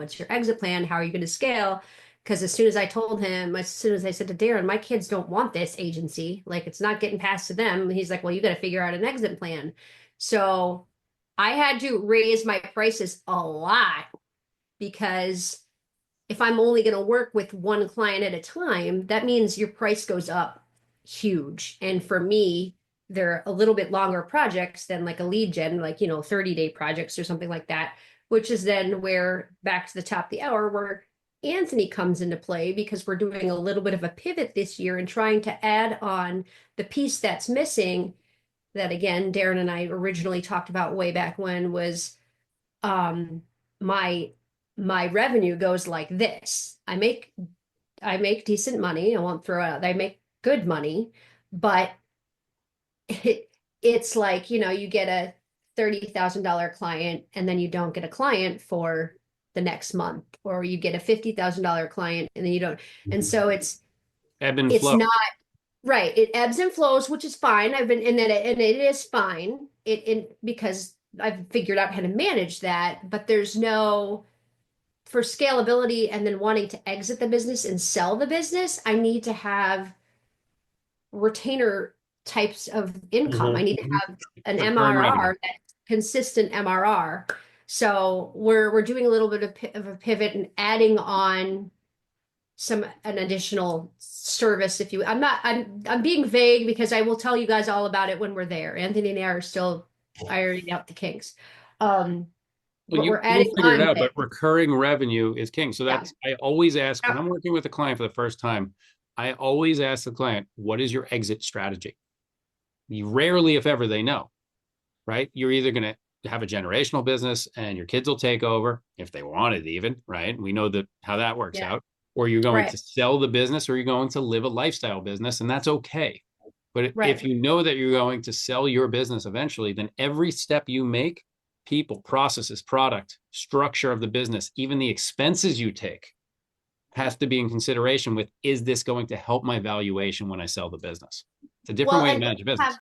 what's your exit plan? How are you going to scale? Because as soon as I told him, as soon as I said to Darren, my kids don't want this agency, like it's not getting passed to them. He's like, well, you got to figure out an exit plan. So I had to raise my prices a lot because if I'm only going to work with one client at a time, that means your price goes up huge. And for me, they're a little bit longer projects than like a lead gen, like, 30-day projects or something like that, which is then where back to the top of the hour where Anthony comes into play because we're doing a little bit of a pivot this year and trying to add on the piece that's missing that again, Darren and I originally talked about way back when was um my my revenue goes like this. I make decent money. I won't throw it out. I make good money, but it's like, you get a $30,000 client and then you don't get a client for the next month, or you get a $50,000 client and then you don't. And so Ebb and it's flow. not right. It ebbs and flows, which is fine. And it is fine. Because I've figured out how to manage that, but there's no for scalability and then wanting to exit the business and sell the business, I need to have retainer types of income. I need to have an Recurring revenue. MRR, that consistent MRR. So we're doing a little bit of a pivot and adding on an additional service. If you, I'm being vague because I will tell you guys all about it when we're there. Anthony and I are still ironing out the kinks. Um, Well, but we're you'll adding figure it on out, but this. recurring revenue is king. So Yeah. that's, I always ask when Yeah. I'm working with a client for the first time, I always ask the client, what is your exit strategy? You rarely, if ever, they know, right? You're either going to have a generational business and your kids will take over if they want it, even, right? We know that how that works Yeah. out. Or you're going Right. to sell the business or you're going to live a lifestyle business, and that's okay. But if Right. you know that you're going to sell your business eventually, then every step you make, people, processes, product, structure of the business, even the expenses you take, has to be in consideration with, is this going to help my valuation when I sell the business? It's a different Well, way to and manage a have business.